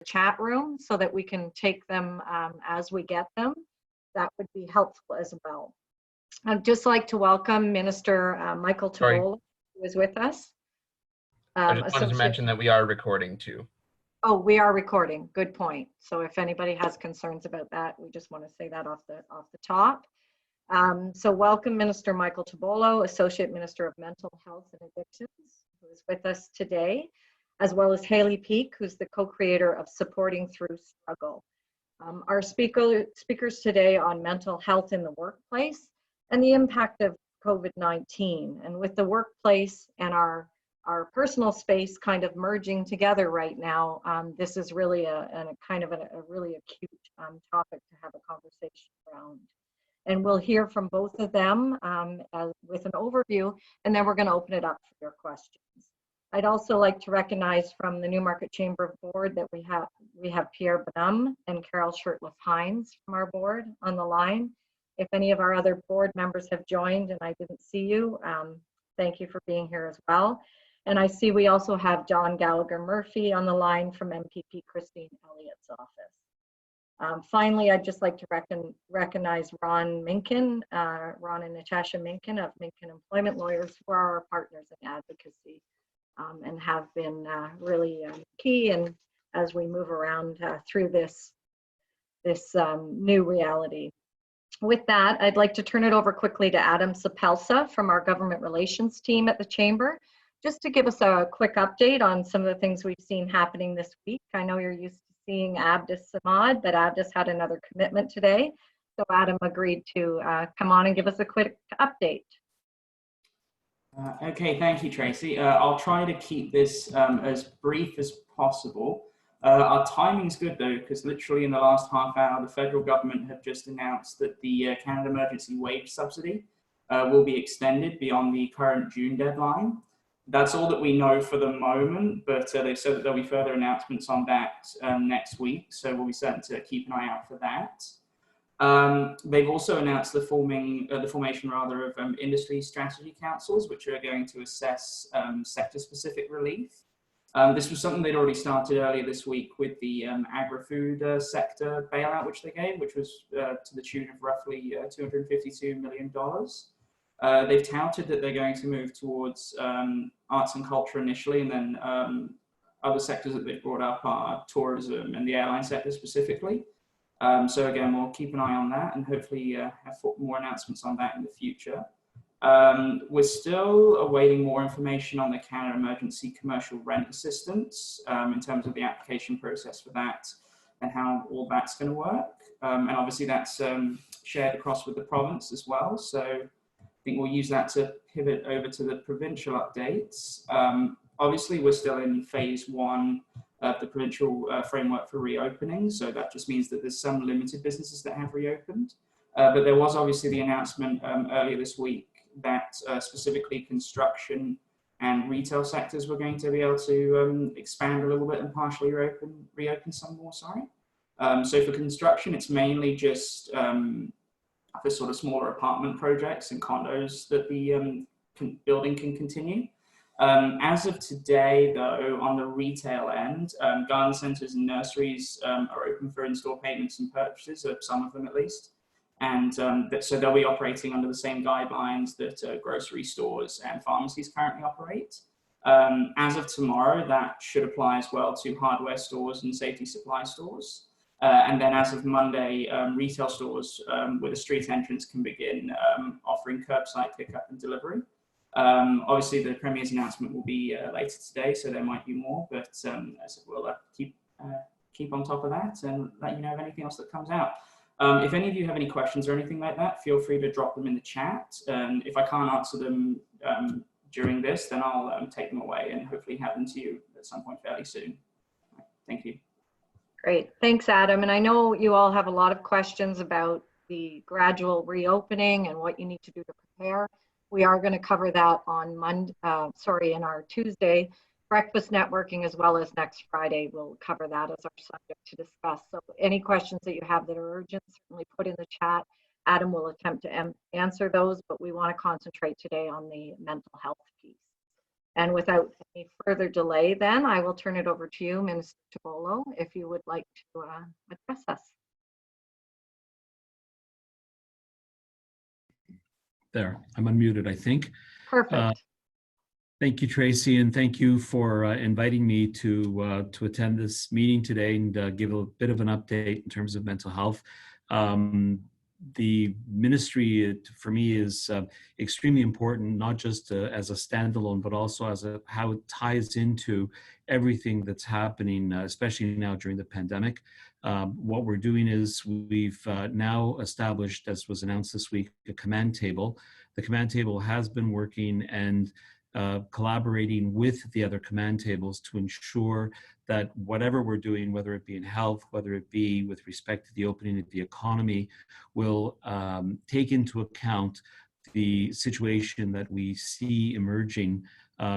chat room so that we can take them as we get them. That would be helpful as well. I'd just like to welcome Minister Michael Tibollo, who is with us. I just wanted to mention that we are recording too. Oh, we are recording. Good point. So if anybody has concerns about that, we just want to say that off the top. So welcome Minister Michael Tibollo, Associate Minister of Mental Health and Addictions, who is with us today, as well as Hayley Peek, who's the co-creator of Supporting Through Struggle. Our speakers today on mental health in the workplace and the impact of COVID-19. And with the workplace and our personal space kind of merging together right now, this is really a really acute topic to have a conversation around. And we'll hear from both of them with an overview, and then we're going to open it up for your questions. I'd also like to recognize from the Newmarket Chamber Board that we have Pierre Bonhomme and Carol Shirtliff-Hines from our board on the line. If any of our other board members have joined and I didn't see you, thank you for being here as well. And I see we also have John Gallagher Murphy on the line from MPP Christine Elliott's office. Finally, I'd just like to recognize Ron Minkin, Ron and Natasha Minkin of Minkin Employment Lawyers, who are our partners in advocacy and have been really key and as we move around through this new reality. With that, I'd like to turn it over quickly to Adam Soppelsa from our government relations team at the Chamber, just to give us a quick update on some of the things we've seen happening this week. I know you're used to seeing Abdus Samad, but Abdus had another commitment today. So Adam agreed to come on and give us a quick update. Okay, thank you, Tracy. I'll try to keep this as brief as possible. Our timing's good though, because literally in the last half hour, the federal government have just announced that the Canada Emergency Wage Subsidy will be extended beyond the current June deadline. That's all that we know for the moment, but they've said that there'll be further announcements on that next week, so we'll be certain to keep an eye out for that. They've also announced the formation of industry strategy councils, which are going to assess sector-specific relief. This was something they'd already started earlier this week with the agri-food sector bailout, which they gave, which was to the tune of roughly $252 million. They've touted that they're going to move towards arts and culture initially, and then other sectors that they've brought up are tourism and the airline sector specifically. So again, we'll keep an eye on that and hopefully have more announcements on that in the future. We're still awaiting more information on the Canada Emergency Commercial Rent Assistance in terms of the application process for that and how all that's going to work. And obviously that's shared across with the province as well. So I think we'll use that to pivot over to the provincial updates. Obviously, we're still in phase 1 of the provincial framework for reopening. So that just means that there's some limited businesses that have reopened. But there was obviously the announcement earlier this week that specifically construction and retail sectors were going to be able to expand a little bit and partially reopen some more, So for construction, it's mainly just for sort of smaller apartment projects and condos that the building can continue. As of today, though, on the retail end, garden centres and nurseries are open for in-store payments and purchases, some of them at least. And so they'll be operating under the same guidelines that grocery stores and pharmacies currently operate. As of tomorrow, that should apply as well to hardware stores and safety supply stores. And then as of Monday, retail stores with a street entrance can begin offering curbside pickup and delivery. Obviously, the Premier's announcement will be later today, so there might be more, but as we'll keep on top of that and let you know of anything else that comes out. If any of you have any questions or anything like that, feel free to drop them in the chat. If I can't answer them during this, then I'll take them away and hopefully have them to you at some point fairly soon. Thank you. Great, thanks Adam. And I know you all have a lot of questions about the gradual reopening and what you need to do to prepare. We are going to cover that on in our Tuesday breakfast networking, as well as next Friday. We'll cover that as our subject to discuss. So any questions that you have that are urgent, certainly put in the chat. Adam will attempt to answer those, but we want to concentrate today on the mental health piece. And without any further delay, then I will turn it over to you, Minister Tbollo, if you would like to address us. There, I'm unmuted, I think. Perfect. Thank you, Tracy, and thank you for inviting me to attend this meeting today and give a bit of an update in terms of mental health. The ministry, for me, is extremely important, not just as a standalone, but also as how it ties into everything that's happening, especially now during the pandemic. What we're doing is we've now established, as was announced this week, a command table. The command table has been working and collaborating with the other command tables to ensure that whatever we're doing, whether it be in health, whether it be with respect to the opening of the economy, will take into account the situation that we see emerging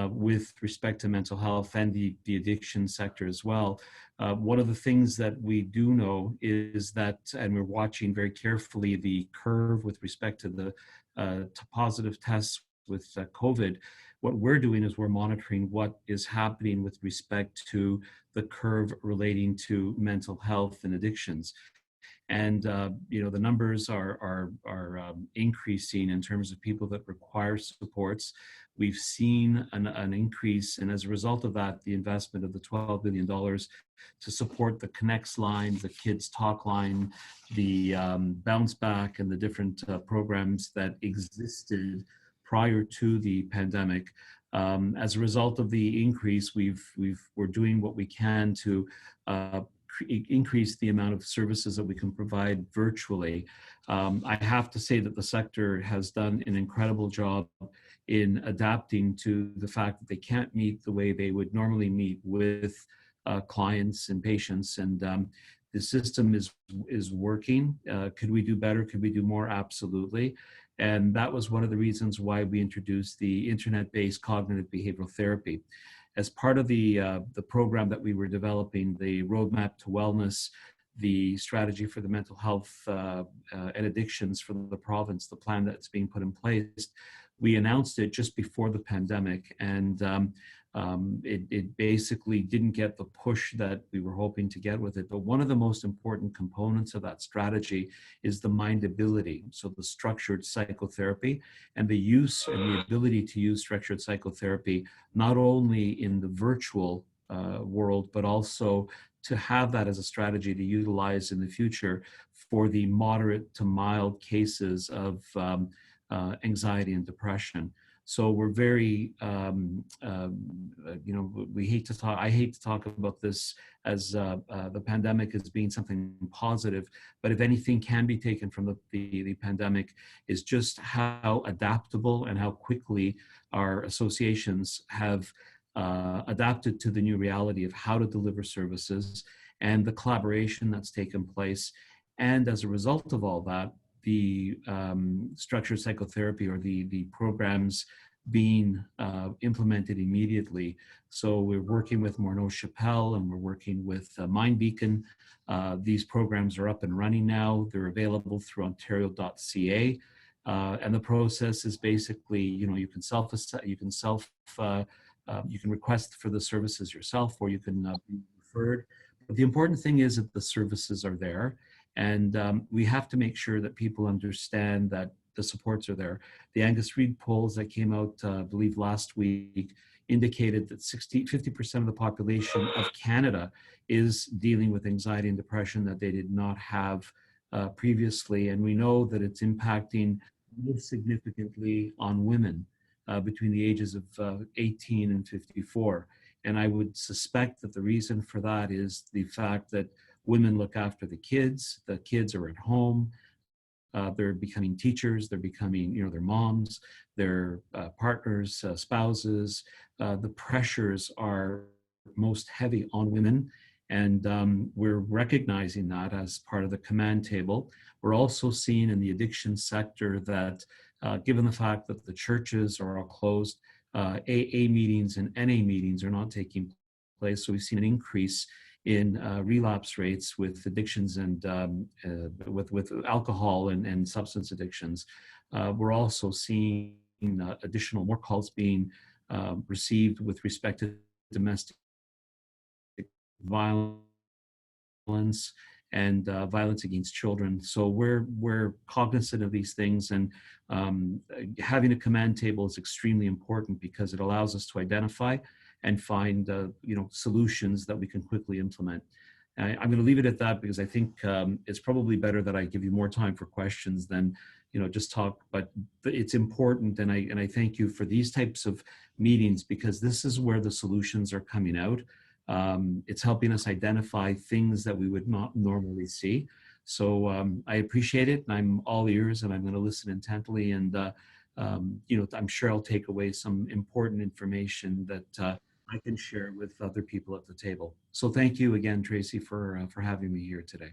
with respect to mental health and the addiction sector as well. One of the things that we do know is that, and we're watching very carefully the curve with respect to the to positive tests with COVID. What we're doing is we're monitoring what is happening with respect to the curve relating to mental health and addictions. And you know, the numbers are increasing in terms of people that require supports. We've seen an increase, and as a result of that, the investment of the $12 billion to support the Connects line, the Kids Talk line, the Bounce Back, and the different programs that existed prior to the pandemic. As a result of the increase, we're doing what we can to increase the amount of services that we can provide virtually. I have to say that the sector has done an incredible job in adapting to the fact that they can't meet the way they would normally meet with clients and patients, and the system is working. Could we do better? Could we do more? Absolutely. And that was one of the reasons why we introduced the internet-based cognitive behavioral therapy. As part of the program that we were developing, the roadmap to wellness, the strategy for the mental health and addictions for the province, the plan that's being put in place, we announced it just before the pandemic, and it basically didn't get the push that we were hoping to get with it. But one of the most important components of that strategy is the mindability. So the structured psychotherapy and the use and the ability to use structured psychotherapy, not only in the virtual world, but also to have that as a strategy to utilize in the future for the moderate to mild cases of anxiety and depression. So we're very, you know, I hate to talk about this as the pandemic as being something positive, but if anything can be taken from the pandemic is just how adaptable and how quickly our associations have adapted to the new reality of how to deliver services and the collaboration that's taken place. And as a result of all that, the structured psychotherapy or the programs being implemented immediately. So we're working with Morneau Chappelle and we're working with Mind Beacon. These programs are up and running now. They're available through ontario.ca. And the process is basically, you know, you can request for the services yourself, or you can be referred. But the important thing is that the services are there. And we have to make sure that people understand that the supports are there. The Angus Reid polls that came out, I believe last week, indicated that 50% of the population of Canada is dealing with anxiety and depression that they did not have previously. And we know that it's impacting most significantly on women between the ages of 18 and 54. And I would suspect that the reason for that is the fact that women look after the kids are at home, they're becoming teachers, they're becoming, you know, their moms, their partners, spouses. The pressures are most heavy on women, and we're recognizing that as part of the command table. We're also seeing in the addiction sector that given the fact that the churches are all closed, AA meetings and NA meetings are not taking place. So we've seen an increase in relapse rates with addictions and with alcohol and substance addictions. We're also seeing more calls being received with respect to domestic violence and violence against children. So we're cognizant of these things, and having a command table is extremely important because it allows us to identify and find solutions that we can quickly implement. I'm going to leave it at that because I think it's probably better that I give you more time for questions than just talk. But it's important, and I thank you for these types of meetings because this is where the solutions are coming out. It's helping us identify things that we would not normally see. So I appreciate it, and I'm all ears, and I'm going to listen intently. And I'm sure I'll take away some important information that I can share with other people at the table. So thank you again, Tracy, for having me here today.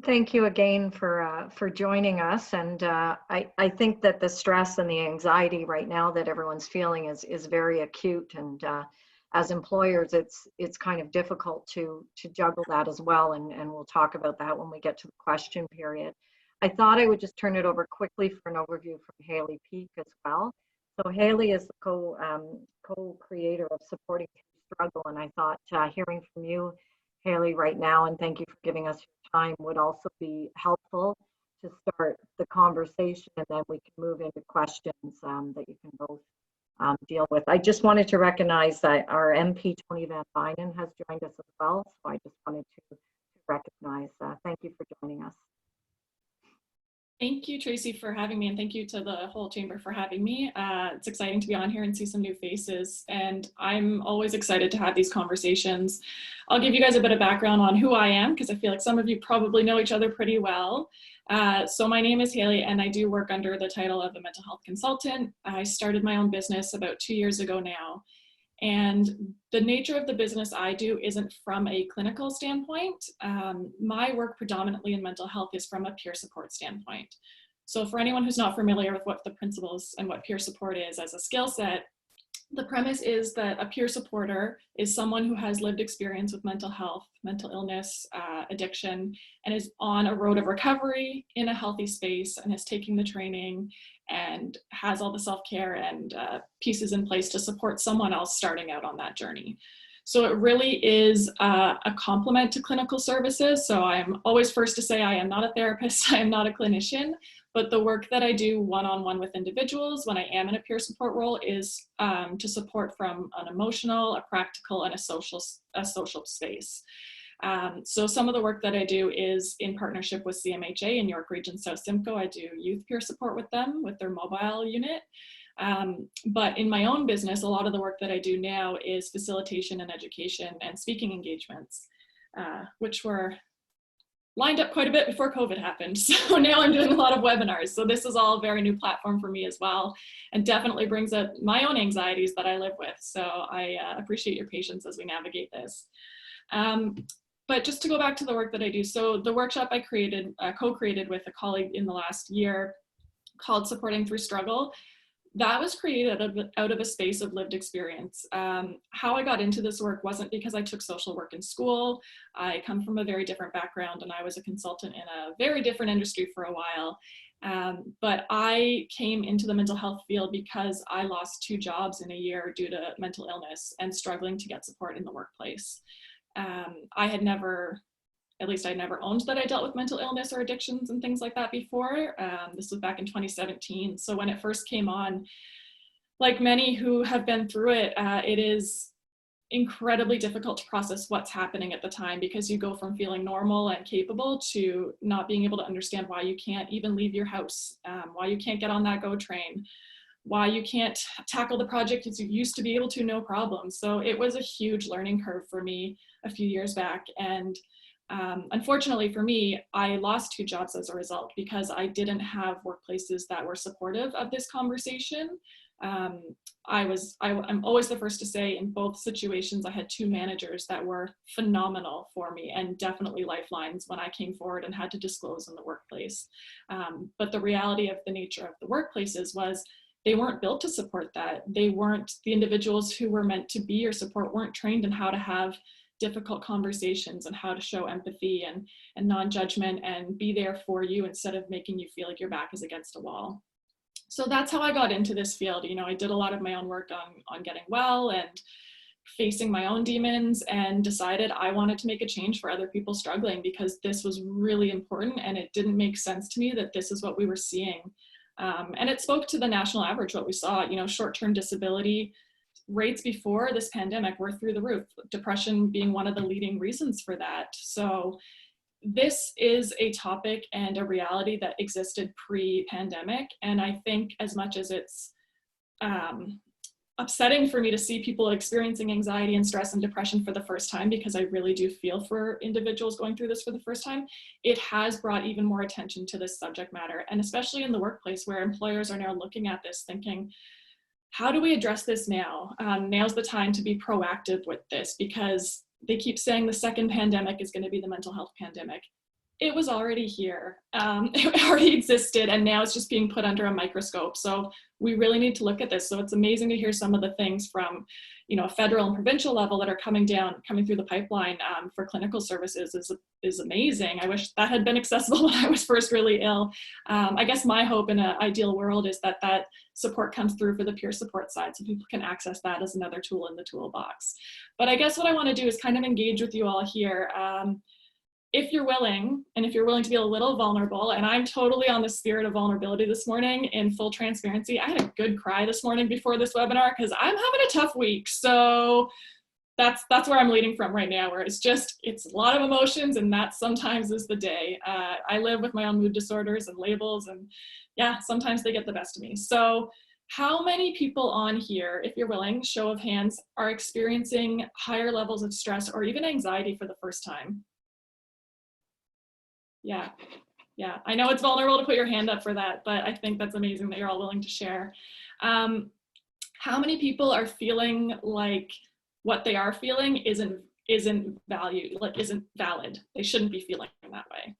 Thank you again for joining us. And I think that the stress and the anxiety right now that everyone's feeling is very acute. And as employers, it's kind of difficult to juggle that as well. And we'll talk about that when we get to the question period. I thought I would just turn it over quickly for an overview from Hayley Peek as well. So Hayley is the co-creator of Supporting Through Struggle. And I thought hearing from you, Hayley, right now, and thank you for giving us your time, would also be helpful to start the conversation, and then we can move into questions that you can both deal with. I just wanted to recognize that our MP Tony Van Bynen has joined us as well, so I just wanted to recognize. Thank you for joining us. Thank you, Tracy, for having me, and thank you to the whole chamber for having me. It's exciting to be on here and see some new faces, and I'm always excited to have these conversations. I'll give you guys a bit of background on who I am, because I feel like some of you probably know each other pretty well. So my name is Hayley, and I do work under the title of a mental health consultant. I started my own business about 2 years ago now. And the nature of the business I do isn't from a clinical standpoint. My work predominantly in mental health is from a peer support standpoint. So for anyone who's not familiar with what the principles and what peer support is as a skill set, the premise is that a peer supporter is someone who has lived experience with mental health, mental illness, addiction, and is on a road of recovery in a healthy space and is taking the training and has all the self-care and pieces in place to support someone else starting out on that journey. So it really is a complement to clinical services. So I'm always first to say I am not a therapist, I am not a clinician, but the work that I do one-on-one with individuals when I am in a peer support role is to support from an emotional, a practical, and a social space. So some of the work that I do is in partnership with CMHA in York Region South Simcoe. I do youth peer support with them with their mobile unit. But in my own business, a lot of the work that I do now is facilitation and education and speaking engagements, which were lined up quite a bit before COVID happened. So now I'm doing a lot of webinars. So this is all a very new platform for me as well, and definitely brings up my own anxieties that I live with. So I appreciate your patience as we navigate this. But just to go back to the work that I do. So the workshop I co-created with a colleague in the last year called Supporting Through Struggle, that was created out of a space of lived experience. How I got into this work wasn't because I took social work in school. I come from a very different background, and I was a consultant in a very different industry for a while. But I came into the mental health field because I lost 2 jobs in a year due to mental illness and struggling to get support in the workplace. I'd never owned that I dealt with mental illness or addictions and things like that before. This was back in 2017. So when it first came on, like many who have been through it, it is incredibly difficult to process what's happening at the time, because you go from feeling normal and capable to not being able to understand why you can't even leave your house, why you can't get on that GO train, why you can't tackle the project as you used to be able to, no problem. So it was a huge learning curve for me a few years back. And unfortunately for me, I lost 2 jobs as a result because I didn't have workplaces that were supportive of this conversation. I'm always the first to say in both situations, I had 2 managers that were phenomenal for me and definitely lifelines when I came forward and had to disclose in the workplace. But the reality of the nature of the workplaces was they weren't built to support that. The individuals who were meant to be your support weren't trained in how to have difficult conversations and how to show empathy and non-judgment and be there for you instead of making you feel like your back is against a wall. So that's how I got into this field. You know, I did a lot of my own work on getting well and facing my own demons, and decided I wanted to make a change for other people struggling, because this was really important, and it didn't make sense to me that this is what we were seeing. And it spoke to the national average, what we saw. You know, short-term disability rates before this pandemic were through the roof, depression being one of the leading reasons for that. So this is a topic and a reality that existed pre-pandemic. And I think as much as it's upsetting for me to see people experiencing anxiety and stress and depression for the first time, because I really do feel for individuals going through this for the first time, it has brought even more attention to this subject matter. And especially in the workplace, where employers are now looking at this thinking, how do we address this now? Now's the time to be proactive with this, because they keep saying the second pandemic is going to be the mental health pandemic. It was already here. It already existed, and now it's just being put under a microscope. So we really need to look at this. So it's amazing to hear some of the things from, you know, federal and provincial level that are coming through the pipeline for clinical services is amazing. I wish that had been accessible when I was first really ill. I guess my hope in an ideal world is that that support comes through for the peer support side, so people can access that as another tool in the toolbox. But I guess what I want to do is kind of engage with you all here. If you're willing, and if you're willing to be a little vulnerable, and I'm totally on the spirit of vulnerability this morning, in full transparency, I had a good cry this morning before this webinar, because I'm having a tough week. So that's where I'm leading from right now, where it's a lot of emotions, and that sometimes is the day. I live with my own mood disorders and labels, and yeah, sometimes they get the best of me. So how many people on here, if you're willing, show of hands, are experiencing higher levels of stress or even anxiety for the first time? Yeah. I know it's vulnerable to put your hand up for that, but I think that's amazing that you're all willing to share. How many people are feeling like what they are feeling isn't valued, like isn't valid? They shouldn't be feeling that way.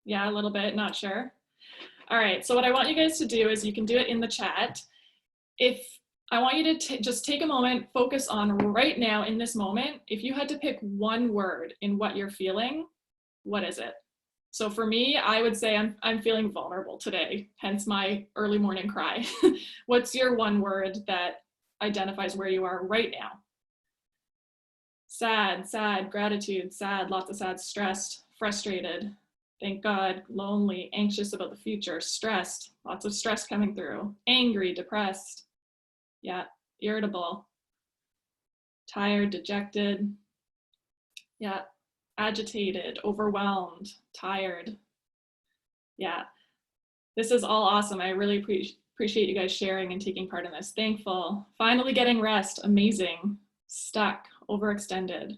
Yeah, a little bit, not sure. All right, so what I want you guys to do is, you can do it in the chat. I want you to just take a moment, focus on right now in this moment. If you had to pick one word in what you're feeling, what is it? So for me, I would say I'm feeling vulnerable today, hence my early morning cry. What's your one word that identifies where you are right now? Sad, gratitude, sad, lots of sad, stressed, frustrated, thank God, lonely, anxious about the future, stressed, lots of stress coming through, angry, depressed. Yeah, irritable, tired, dejected. Yeah, agitated, overwhelmed, tired. Yeah, this is all awesome. I really appreciate you guys sharing and taking part in this. Thankful, finally getting rest, amazing, stuck, overextended.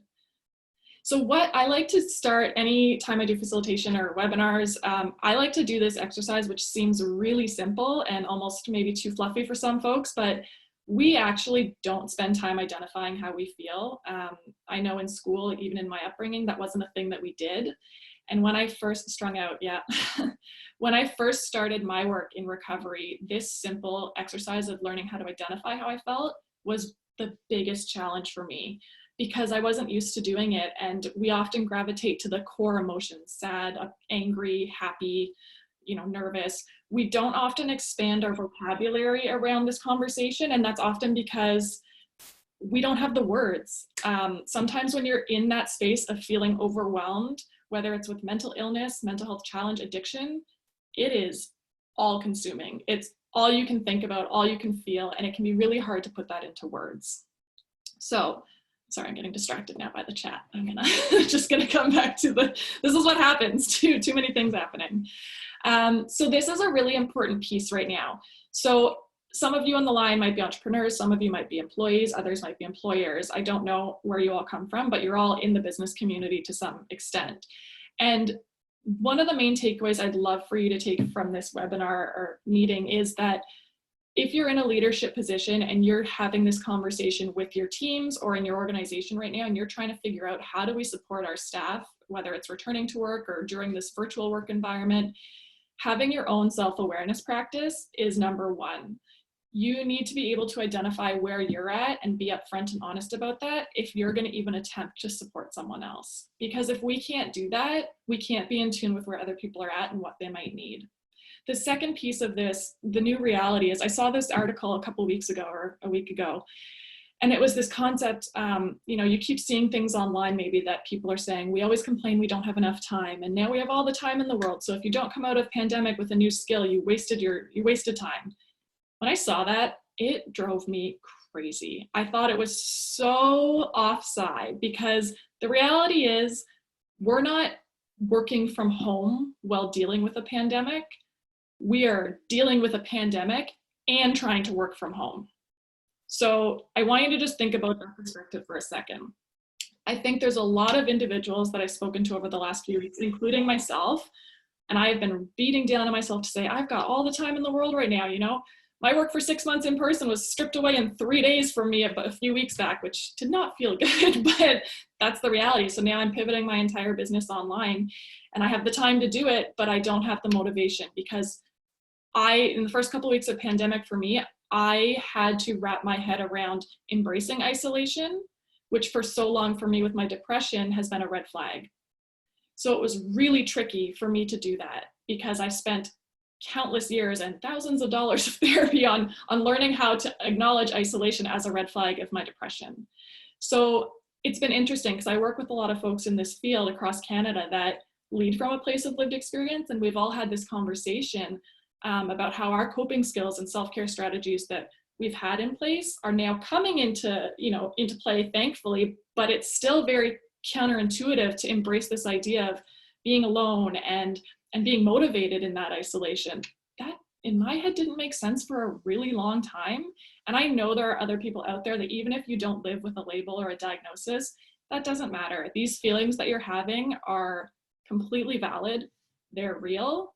So what I like to start any time I do facilitation or webinars, I like to do this exercise, which seems really simple and almost maybe too fluffy for some folks, but we actually don't spend time identifying how we feel. I know in school, even in my upbringing, that wasn't a thing that we did. And when I first when I first started my work in recovery, this simple exercise of learning how to identify how I felt was the biggest challenge for me, because I wasn't used to doing it. And we often gravitate to the core emotions, sad, angry, happy, nervous. We don't often expand our vocabulary around this conversation. And that's often because we don't have the words. Sometimes when you're in that space of feeling overwhelmed, whether it's with mental illness, mental health challenge, addiction, it is all consuming. It's all you can think about, all you can feel, and it can be really hard to put that into words. So, sorry, I'm getting distracted now by the chat. I'm just gonna come back to this is what happens, too many things happening. So this is a really important piece right now. So some of you on the line might be entrepreneurs, some of you might be employees, others might be employers. I don't know where you all come from, but you're all in the business community to some extent. And one of the main takeaways I'd love for you to take from this webinar or meeting is that if you're in a leadership position and you're having this conversation with your teams or in your organization right now, and you're trying to figure out how do we support our staff, whether it's returning to work or during this virtual work environment, having your own self-awareness practice is number one. You need to be able to identify where you're at and be upfront and honest about that if you're going to even attempt to support someone else. Because if we can't do that, we can't be in tune with where other people are at and what they might need. The second piece of this, the new reality is, I saw this article a couple weeks ago or a week ago, and it was this concept, you keep seeing things online maybe that people are saying, we always complain we don't have enough time, and now we have all the time in the world. So if you don't come out of pandemic with a new skill, you wasted time. When I saw that, it drove me crazy. I thought it was so offside, because the reality is we're not working from home while dealing with a pandemic. We are dealing with a pandemic and trying to work from home. So I want you to just think about that perspective for a second. I think there's a lot of individuals that I've spoken to over the last few weeks, including myself, and I have been beating down on myself to say, I've got all the time in the world right now. My work for 6 months in person was stripped away in 3 days from me a few weeks back, which did not feel good, but that's the reality. So now I'm pivoting my entire business online, and I have the time to do it, but I don't have the motivation, because in the first couple of weeks of pandemic for me, I had to wrap my head around embracing isolation, which for so long for me with my depression has been a red flag. So it was really tricky for me to do that, because I spent countless years and thousands of dollars of therapy on learning how to acknowledge isolation as a red flag of my depression. So it's been interesting, because I work with a lot of folks in this field across Canada that lead from a place of lived experience, and we've all had this conversation about how our coping skills and self-care strategies that we've had in place are now coming into play, thankfully, but it's still very counterintuitive to embrace this idea of being alone and being motivated in that isolation. That, in my head, didn't make sense for a really long time. And I know there are other people out there that even if you don't live with a label or a diagnosis, that doesn't matter. These feelings that you're having are completely valid. They're real.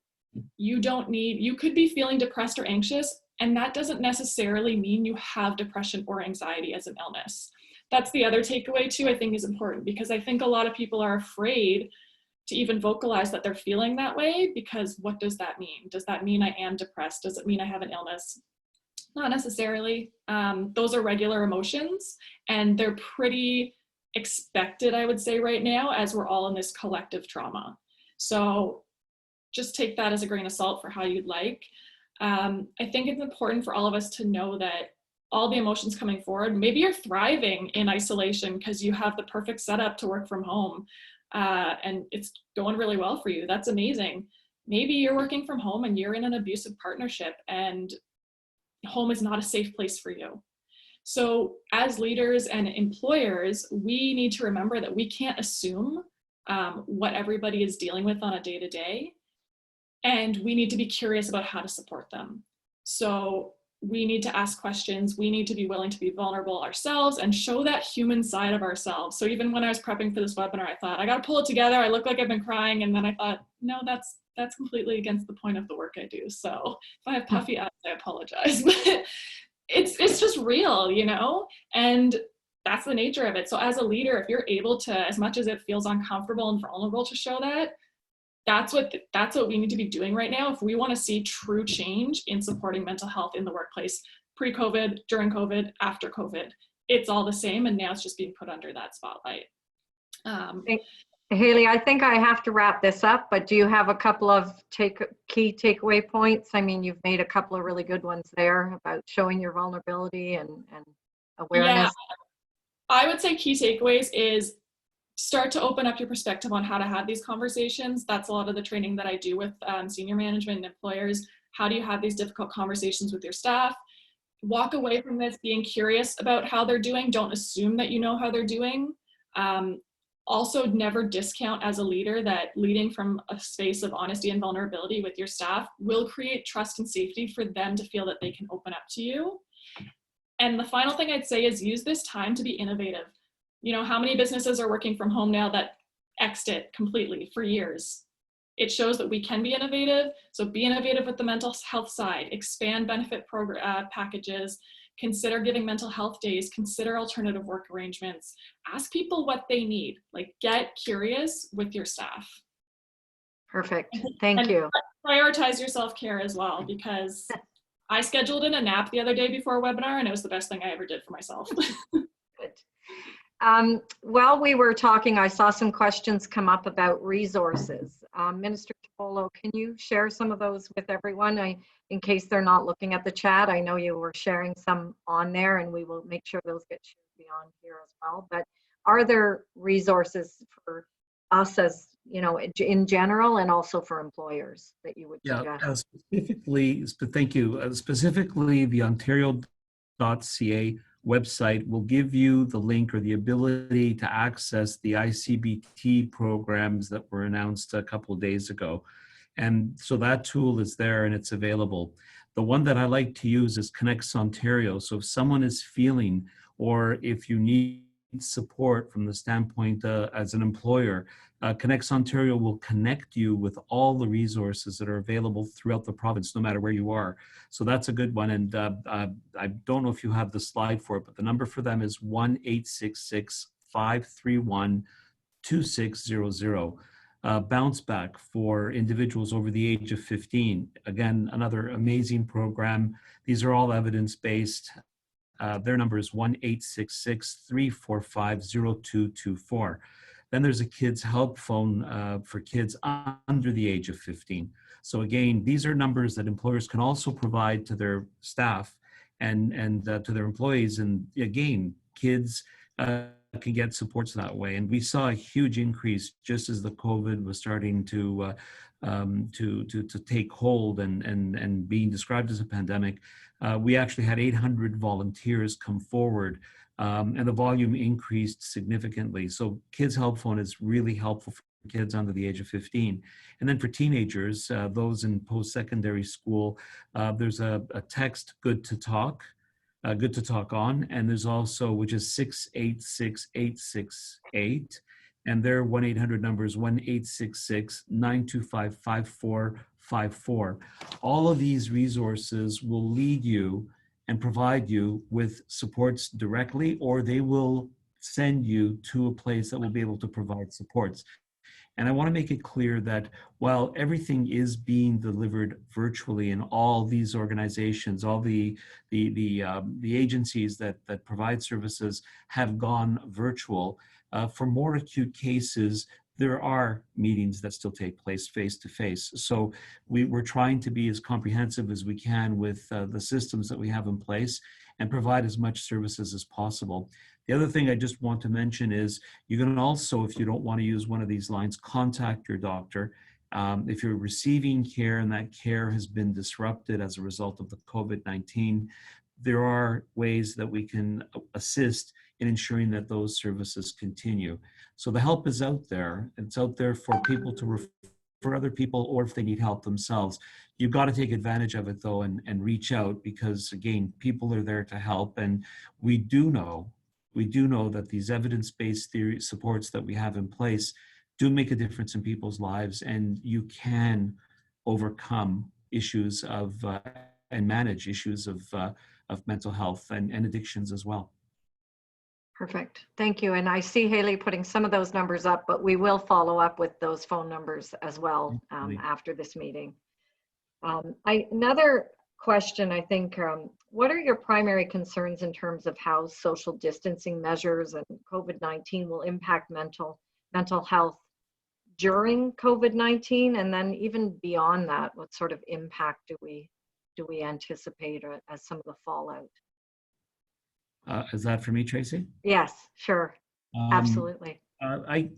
You could be feeling depressed or anxious, and that doesn't necessarily mean you have depression or anxiety as an illness. That's the other takeaway too, I think is important, because I think a lot of people are afraid to even vocalize that they're feeling that way, because what does that mean? Does that mean I am depressed? Does it mean I have an illness? Not necessarily. Those are regular emotions, and they're pretty expected, I would say, right now, as we're all in this collective trauma. So just take that as a grain of salt for how you'd like. I think it's important for all of us to know that all the emotions coming forward, maybe you're thriving in isolation because you have the perfect setup to work from home, and it's going really well for you. That's amazing. Maybe you're working from home and you're in an abusive partnership and home is not a safe place for you. So as leaders and employers, we need to remember that we can't assume what everybody is dealing with on a day-to-day. And we need to be curious about how to support them. So we need to ask questions. We need to be willing to be vulnerable ourselves and show that human side of ourselves. So even when I was prepping for this webinar, I thought, I got to pull it together. I look like I've been crying. And then I thought, no, that's completely against the point of the work I do. So if I have puffy eyes, I apologize. But it's just real, and that's the nature of it. So as a leader, if you're able to, as much as it feels uncomfortable and vulnerable to show that, that's what we need to be doing right now if we want to see true change in supporting mental health in the workplace, pre-COVID, during COVID, after COVID. It's all the same, and now it's just being put under that spotlight. Hayley, I think I have to wrap this up, but do you have a couple of key takeaway points? I mean, you've made a couple of really good ones there about showing your vulnerability and awareness. Yeah, I would say key takeaways is start to open up your perspective on how to have these conversations. That's a lot of the training that I do with senior management and employers. How do you have these difficult conversations with your staff? Walk away from this being curious about how they're doing. Don't assume that you know how they're doing. Also, never discount as a leader that leading from a space of honesty and vulnerability with your staff will create trust and safety for them to feel that they can open up to you. And the final thing I'd say is use this time to be innovative. How many businesses are working from home now that X'd it completely for years? It shows that we can be innovative. So be innovative with the mental health side, expand benefit packages, consider giving mental health days, consider alternative work arrangements, ask people what they need, get curious with your staff. Perfect, thank you. Prioritize your self-care as well, because I scheduled in a nap the other day before a webinar and it was the best thing I ever did for myself. Good. While we were talking, I saw some questions come up about resources. Minister Tbollo, can you share some of those with everyone? In case they're not looking at the chat, I know you were sharing some on there, and we will make sure those get shared beyond here as well. But are there resources for us as, you know, in general, and also for employers that you would suggest? Thank you. Specifically, the Ontario.ca website will give you the link or the ability to access the ICBT programs that were announced a couple of days ago. And so that tool is there and it's available. The one that I like to use is Connects Ontario. So if someone is feeling, or if you need support from the standpoint as an employer, Connects Ontario will connect you with all the resources that are available throughout the province, no matter where you are. So that's a good one. And I don't know if you have the slide for it, but the number for them is 1-866-531-2600. Bounce Back for individuals over the age of 15. Again, another amazing program. These are all evidence-based. Their number is 1-866-345-0224. Then there's a kids help phone for kids under the age of 15. So again, these are numbers that employers can also provide to their staff and to their employees. And again, kids can get supports that way. And we saw a huge increase just as the COVID was starting to take hold and being described as a pandemic. We actually had 800 volunteers come forward, and the volume increased significantly. So Kids Help Phone is really helpful for kids under the age of 15. And then for teenagers, those in post-secondary school, there's a text Good to Talk on, and there's also, which is 686-868, and their 1-800 number is 1-866-925-5454. All of these resources will lead you and provide you with supports directly, or they will send you to a place that will be able to provide supports. And I want to make it clear that while everything is being delivered virtually in all these organizations, all the agencies that provide services have gone virtual, for more acute cases, there are meetings that still take place face-to-face. So we're trying to be as comprehensive as we can with the systems that we have in place and provide as much services as possible. The other thing I just want to mention is you can also, if you don't want to use one of these lines, contact your doctor. If you're receiving care and that care has been disrupted as a result of the COVID-19, there are ways that we can assist in ensuring that those services continue. So the help is out there. It's out there for people to refer other people, or if they need help themselves. You've got to take advantage of it though and reach out, because again, people are there to help. And we do know that these evidence-based theory supports that we have in place do make a difference in people's lives, and you can overcome issues of and manage issues of mental health and addictions as well. Perfect. Thank you. And I see Hayley putting some of those numbers up, but we will follow up with those phone numbers as well after this meeting. Another question, I think, what are your primary concerns in terms of how social distancing measures and COVID-19 will impact mental health during COVID-19? And then even beyond that, what sort of impact do we anticipate as some of the fallout? Is that for me, Tracy? Yes, sure. Absolutely. I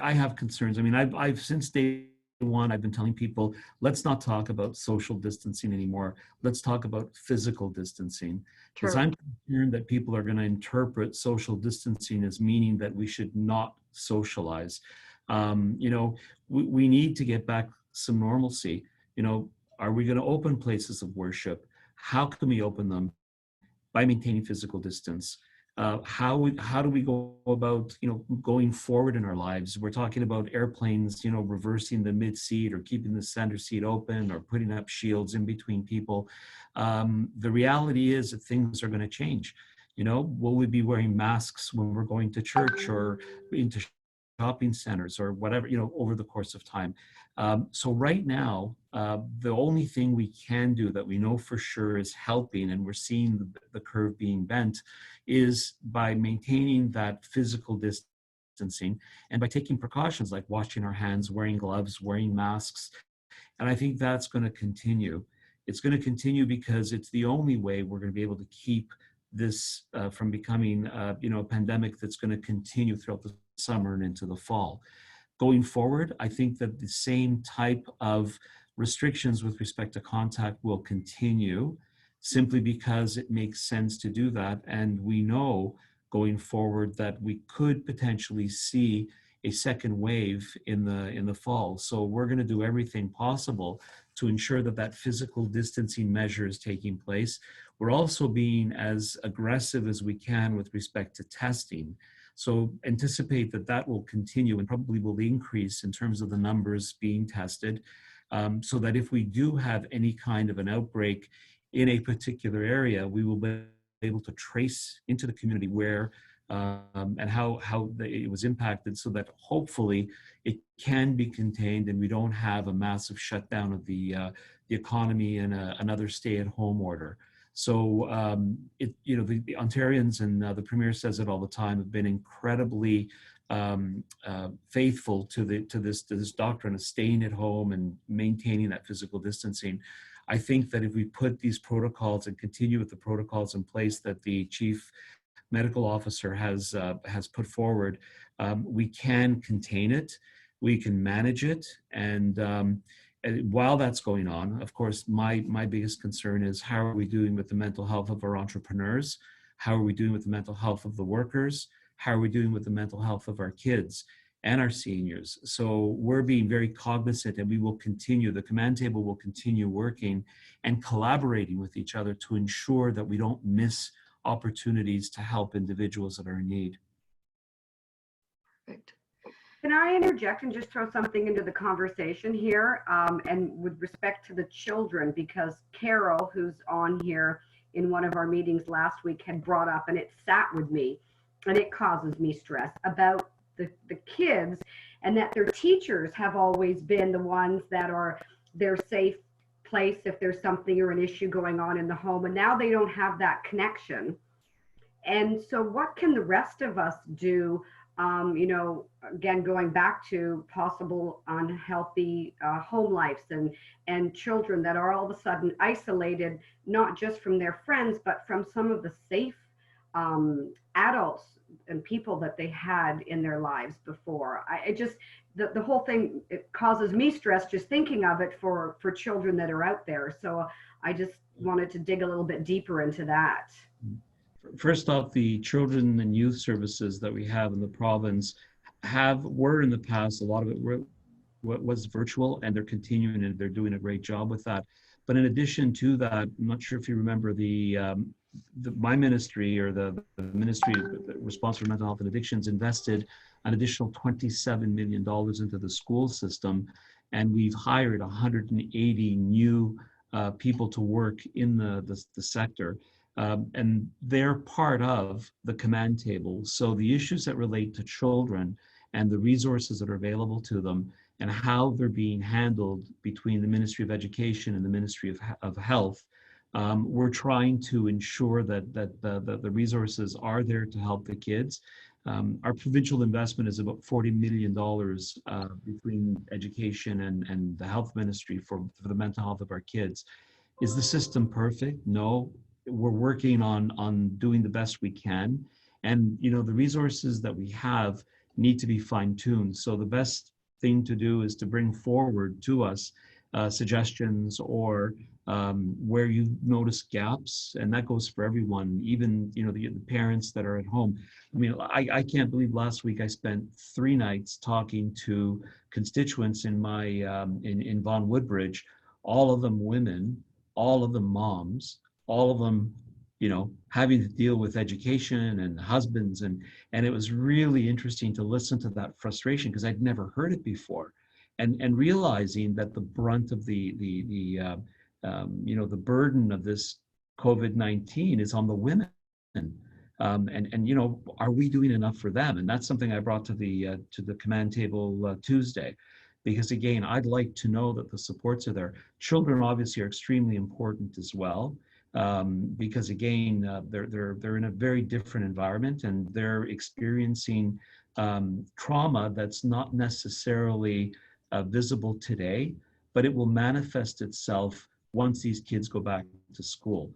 have concerns. I mean, I've since day one, I've been telling people, let's not talk about social distancing anymore. Let's talk about physical distancing. Because I'm concerned that people are going to interpret social distancing as meaning that we should not socialize. We need to get back some normalcy. Are we going to open places of worship? How can we open them? By maintaining physical distance. How do we go about going forward in our lives? We're talking about airplanes, reversing the mid seat or keeping the center seat open or putting up shields in between people. The reality is that things are going to change. Will we be wearing masks when we're going to church or into shopping centers or whatever, over the course of time. So right now, the only thing we can do that we know for sure is helping, and we're seeing the curve being bent, is by maintaining that physical distancing and by taking precautions like washing our hands, wearing gloves, wearing masks. And I think that's going to continue. It's going to continue because it's the only way we're going to be able to keep this from becoming, a pandemic that's going to continue throughout the summer and into the fall. Going forward, I think that the same type of restrictions with respect to contact will continue simply because it makes sense to do that. And we know going forward that we could potentially see a second wave in the fall. So we're going to do everything possible to ensure that that physical distancing measure is taking place. We're also being as aggressive as we can with respect to testing. So anticipate that that will continue and probably will increase in terms of the numbers being tested, so that if we do have any kind of an outbreak in a particular area, we will be able to trace into the community where and how it was impacted, so that hopefully it can be contained and we don't have a massive shutdown of the economy and another stay-at-home order. So the Ontarians, and the Premier says it all the time, have been incredibly faithful to this doctrine of staying at home and maintaining that physical distancing. I think that if we put these protocols and continue with the protocols in place that the Chief Medical Officer has put forward, we can contain it, we can manage it, and while that's going on, of course, my biggest concern is how are we doing with the mental health of our entrepreneurs? How are we doing with the mental health of the workers? How are we doing with the mental health of our kids and our seniors? So we're being very cognizant, and we will continue, the command table will continue working and collaborating with each other to ensure that we don't miss opportunities to help individuals that are in need. Perfect. Can I interject and just throw something into the conversation here? And with respect to the children, because Carol, who's on here in one of our meetings last week, had brought up, and it sat with me, and it causes me stress about the kids, and that their teachers have always been the ones that are their safe place if there's something or an issue going on in the home, and now they don't have that connection. And so what can the rest of us do? Again, going back to possible unhealthy home lives and children that are all of a sudden isolated, not just from their friends, but from some of the safe adults and people that they had in their lives before. The whole thing, it causes me stress just thinking of it for children that are out there. So I just wanted to dig a little bit deeper into that. First off, the children and youth services that we have in the province were in the past, a lot of it was virtual, and they're continuing, and they're doing a great job with that. But in addition to that, I'm not sure if you remember my ministry, or the ministry responsible for mental health and addictions, invested an additional $27 million into the school system, and we've hired 180 new people to work in the sector. And they're part of the command table. So the issues that relate to children and the resources that are available to them and how they're being handled between the Ministry of Education and the Ministry of Health, we're trying to ensure that the resources are there to help the kids. Our provincial investment is about $40 million between education and the health ministry for the mental health of our kids. Is the system perfect? No. We're working on doing the best we can, and the resources that we have need to be fine-tuned. So the best thing to do is to bring forward to us suggestions or where you notice gaps, and that goes for everyone, even the parents that are at home. I mean, I can't believe last week I spent 3 nights talking to constituents in my in Vaughan Woodbridge, all of them women, all of them moms, all of them, having to deal with education and husbands. And it was really interesting to listen to that frustration, because I'd never heard it before. And realizing that the brunt of the burden of this COVID-19 is on the women. And you know, are we doing enough for them? And that's something I brought to the command table Tuesday, because again, I'd like to know that the supports are there. Children obviously are extremely important as well, because again, they're in a very different environment and they're experiencing trauma that's not necessarily visible today, but it will manifest itself once these kids go back to school.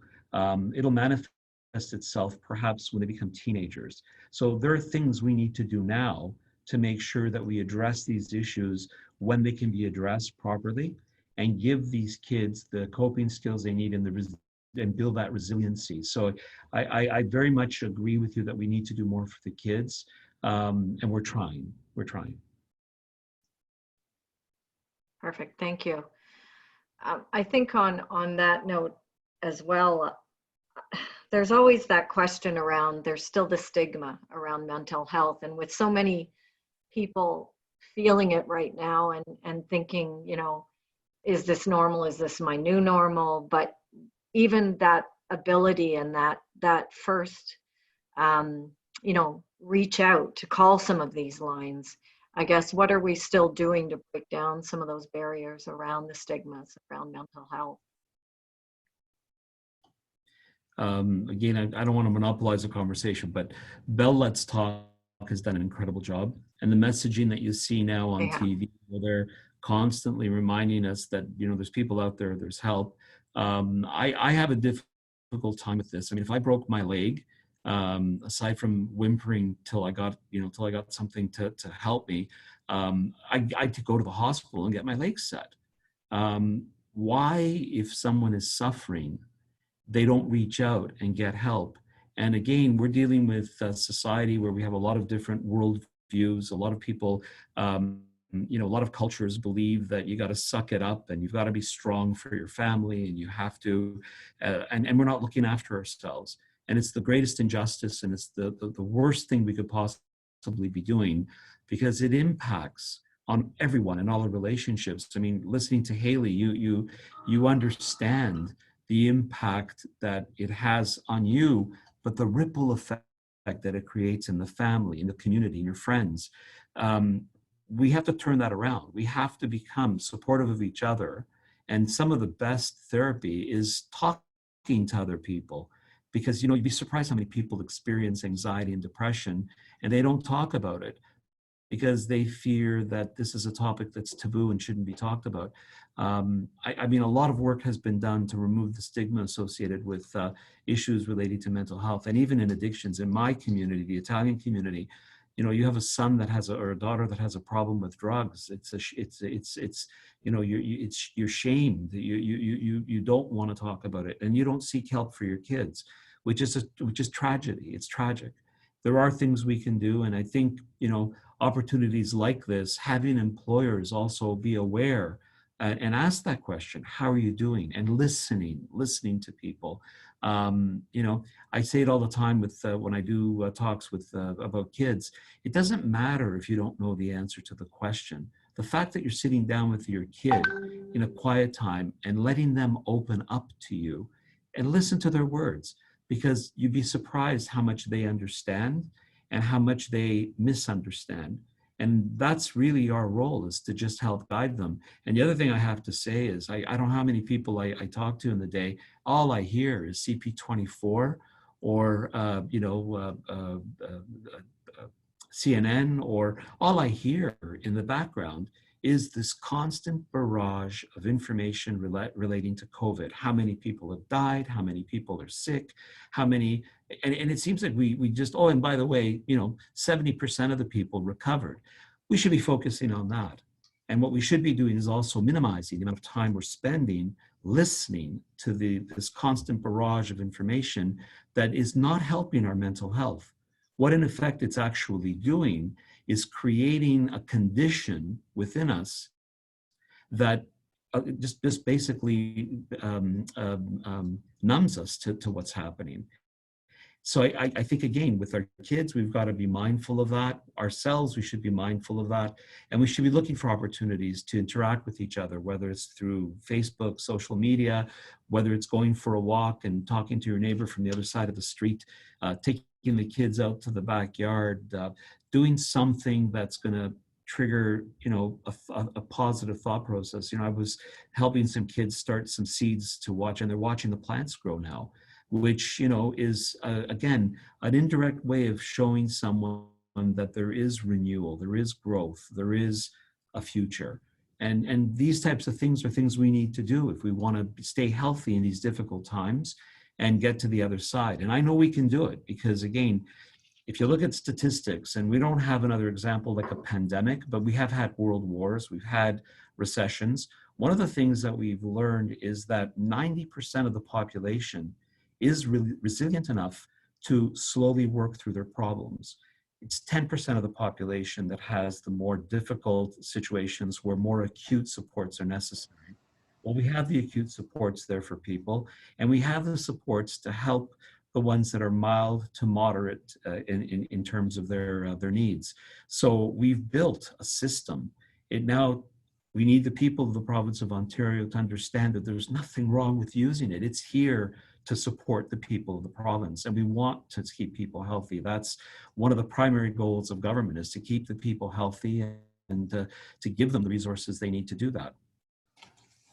It'll manifest itself perhaps when they become teenagers. So there are things we need to do now to make sure that we address these issues when they can be addressed properly, and give these kids the coping skills they need and build that resiliency. So I very much agree with you that we need to do more for the kids, and we're trying. Perfect, thank you. I think on that note as well, there's always that question around, there's still the stigma around mental health, and with so many people feeling it right now and thinking, you know, is this normal? Is this my new normal? But even that ability and that first, you know, reach out to call some of these lines. I guess, what are we still doing to break down some of those barriers around the stigmas around mental health? Again, I don't want to monopolize the conversation, but Bell Let's Talk has done an incredible job. And the messaging that you see now on TV, where they're constantly reminding us that, you know, there's people out there, there's help. I have a difficult time with this. I mean, if I broke my leg, aside from whimpering till I got something to help me, I had to go to the hospital and get my leg set. Why, if someone is suffering, they don't reach out and get help? And again, we're dealing with a society where we have a lot of different world views. A lot of people, you know, a lot of cultures believe that you got to suck it up and you've got to be strong for your family, and you have to, and we're not looking after ourselves. And it's the greatest injustice, and it's the worst thing we could possibly be doing, because it impacts on everyone in all the relationships. I mean, listening to Hayley, you understand the impact that it has on you, but the ripple effect that it creates in the family, in the community, in your friends. We have to turn that around. We have to become supportive of each other. And some of the best therapy is talking to other people, because, you know, you'd be surprised how many people experience anxiety and depression and they don't talk about it because they fear that this is a topic that's taboo and shouldn't be talked about. I mean, a lot of work has been done to remove the stigma associated with issues relating to mental health, and even in addictions. In my community, the Italian community, you know, you have a son that has or a daughter that has a problem with drugs. It's you know, you're shamed. You don't want to talk about it, and you don't seek help for your kids, which is tragedy. It's tragic. There are things we can do, and I think, you know, opportunities like this, having employers also be aware and ask that question, how are you doing? And listening to people. You know, I say it all the time with when I do talks with about kids. It doesn't matter if you don't know the answer to the question. The fact that you're sitting down with your kid in a quiet time and letting them open up to you and listen to their words, because you'd be surprised how much they understand and how much they misunderstand. And that's really our role, is to just help guide them. And the other thing I have to say is, I don't know how many people I talk to in the day, all I hear is CP24 or, you know, CNN, or all I hear in the background is this constant barrage of information relating to COVID. How many people have died, how many people are sick, how many, and it seems like we just, oh, and by the way, you know, 70% of the people recovered. We should be focusing on that. And what we should be doing is also minimizing the amount of time we're spending listening to this constant barrage of information that is not helping our mental health. What in effect it's actually doing is creating a condition within us that just basically numbs us to what's happening. So I think, again, with our kids, we've got to be mindful of that. Ourselves, we should be mindful of that. And we should be looking for opportunities to interact with each other, whether it's through Facebook, social media, whether it's going for a walk and talking to your neighbor from the other side of the street, taking taking the kids out to the backyard, doing something that's going to trigger, a positive thought process. I was helping some kids start some seeds to watch, and they're watching the plants grow now, which, is, again, an indirect way of showing someone that there is renewal, there is growth, there is a future. And these types of things are things we need to do if we want to stay healthy in these difficult times and get to the other side. And I know we can do it because, again, if you look at statistics, and we don't have another example like a pandemic, but we have had world wars, we've had recessions. One of the things that we've learned is that 90% of the population is really resilient enough to slowly work through their problems. It's 10% of the population that has the more difficult situations where more acute supports are necessary. Well, we have the acute supports there for people, and we have the supports to help the ones that are mild to moderate in terms of their needs. So we've built a system. We need the people of the province of Ontario to understand that there's nothing wrong with using it. It's here to support the people of the province, and we want to keep people healthy. That's one of the primary goals of government, is to keep the people healthy and to give them the resources they need to do that.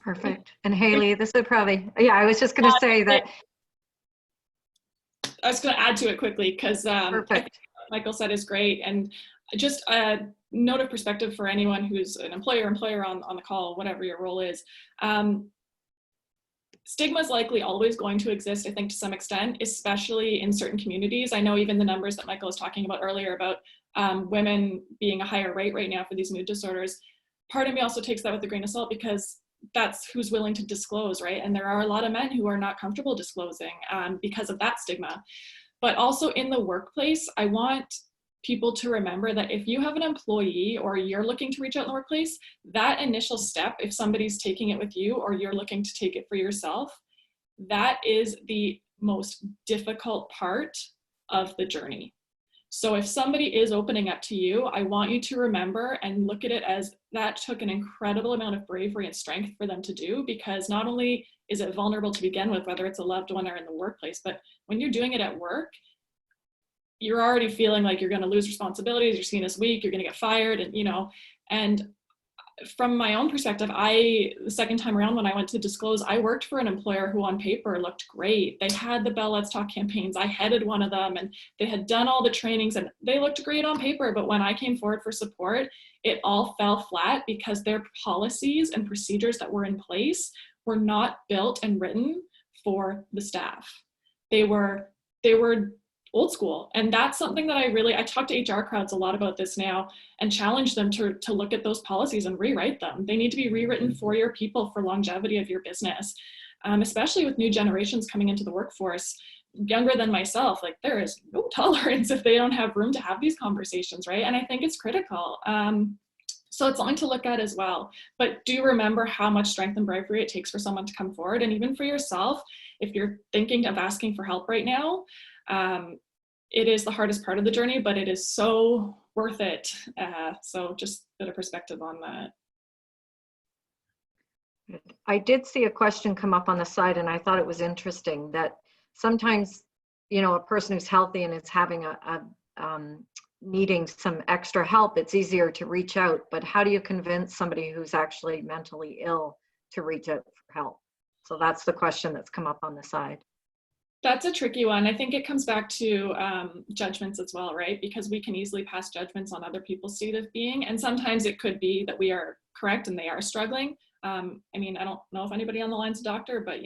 Perfect. And Hayley, this would probably, I was just going to say that. I was going to add to it quickly because Perfect. Michael said is great. And just a note of perspective for anyone who's an employer on the call, whatever your role is. Stigma is likely always going to exist, I think, to some extent, especially in certain communities. I know even the numbers that Michael was talking about earlier about women being a higher rate right now for these mood disorders. Part of me also takes that with a grain of salt because that's who's willing to disclose, right? And there are a lot of men who are not comfortable disclosing because of that stigma. But also in the workplace, I want people to remember that if you have an employee or you're looking to reach out in the workplace, that initial step, if somebody's taking it with you or you're looking to take it for yourself, that is the most difficult part of the journey. So if somebody is opening up to you, I want you to remember and look at it as that took an incredible amount of bravery and strength for them to do, because not only is it vulnerable to begin with, whether it's a loved one or in the workplace, but when you're doing it at work, you're already feeling like you're going to lose responsibilities, you're seen as weak, you're going to get fired, and from my own perspective, the second time around when I went to disclose, I worked for an employer who on paper looked great. They had the Bell Let's Talk campaigns. I headed one of them, and they had done all the trainings and they looked great on paper. But when I came forward for support, it all fell flat because their policies and procedures that were in place were not built and written for the staff. They were old school. And that's something that I talk to HR crowds a lot about this now and challenge them to look at those policies and rewrite them. They need to be rewritten for your people, for longevity of your business, especially with new generations coming into the workforce, younger than myself. Like, there is no tolerance if they don't have room to have these conversations, right? And I think it's critical. So it's something to look at as well. But do remember how much strength and bravery it takes for someone to come forward. And even for yourself, if you're thinking of asking for help right now, it is the hardest part of the journey, but it is so worth it. So just a bit of perspective on that. I did see a question come up on the side, and I thought it was interesting that sometimes, a person who's healthy and is having needing some extra help, it's easier to reach out. But how do you convince somebody who's actually mentally ill to reach out for help? So that's the question that's come up on the side. That's a tricky one. I think it comes back to judgments as well, right? Because we can easily pass judgments on other people's state of being. And sometimes it could be that we are correct and they are struggling. I don't know if anybody on the line's a doctor, but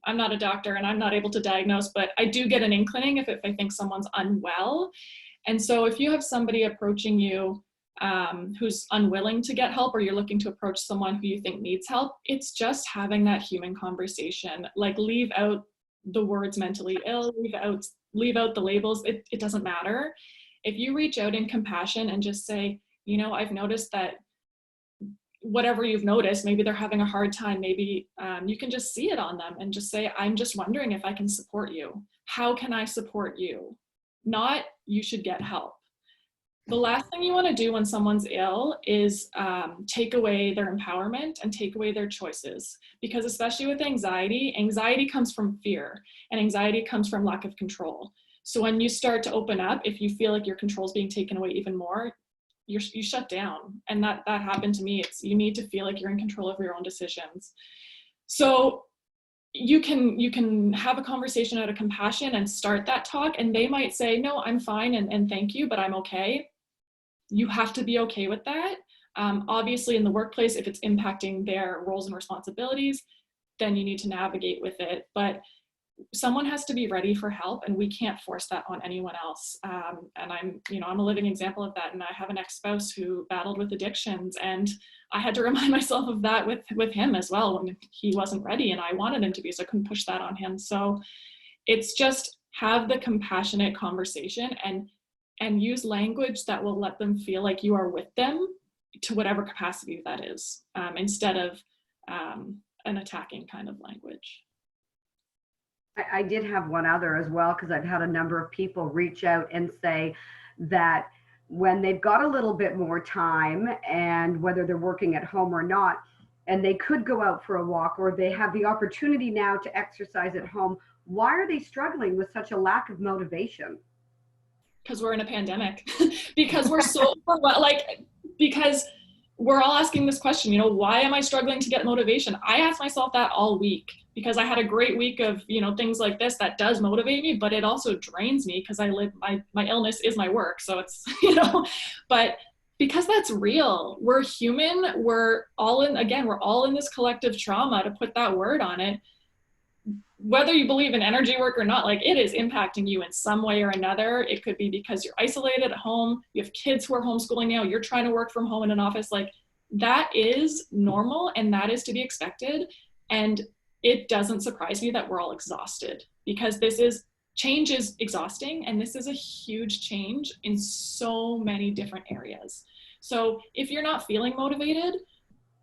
I'm not a doctor and I'm not able to diagnose, but I do get an inkling if I think someone's unwell. And so if you have somebody approaching you who's unwilling to get help, or you're looking to approach someone who you think needs help, it's just having that human conversation. Like, leave out the words mentally ill, leave out the labels. It doesn't matter. If you reach out in compassion and just say, I've noticed that whatever you've noticed, maybe they're having a hard time, maybe you can just see it on them and just say, I'm just wondering if I can support you. How can I support you? Not, you should get help. The last thing you want to do when someone's ill is take away their empowerment and take away their choices. Because especially with anxiety comes from fear, and anxiety comes from lack of control. So when you start to open up, if you feel like your control is being taken away even more, you shut down. And that happened to me. You need to feel like you're in control of your own decisions. So you can have a conversation out of compassion and start that talk, and they might say, no, I'm fine and thank you, but I'm okay. You have to be okay with that. Obviously in the workplace, if it's impacting their roles and responsibilities, then you need to navigate with it. But someone has to be ready for help, and we can't force that on anyone else. And I'm a living example of that. And I have an ex-spouse who battled with addictions, and I had to remind myself of that with him as well when he wasn't ready, and I wanted him to be, so I couldn't push that on him. So it's just have the compassionate conversation and use language that will let them feel like you are with them to whatever capacity that is, instead of an attacking kind of language. I did have one other as well, because I've had a number of people reach out and say that when they've got a little bit more time, and whether they're working at home or not, and they could go out for a walk, or they have the opportunity now to exercise at home, why are they struggling with such a lack of motivation? Because we're in a pandemic. Because we're so because we're all asking this question, why am I struggling to get motivation? I ask myself that all week, because I had a great week of, things like this that does motivate me, but it also drains me because my illness is my work. So it's, but because that's real, we're human. We're all in this collective trauma, to put that word on it. Whether you believe in energy work or not, it is impacting you in some way or another. It could be because you're isolated at home, you have kids who are homeschooling now, you're trying to work from home in an office. That is normal, and that is to be expected. And it doesn't surprise me that we're all exhausted, because change is exhausting, and this is a huge change in so many different areas. So if you're not feeling motivated,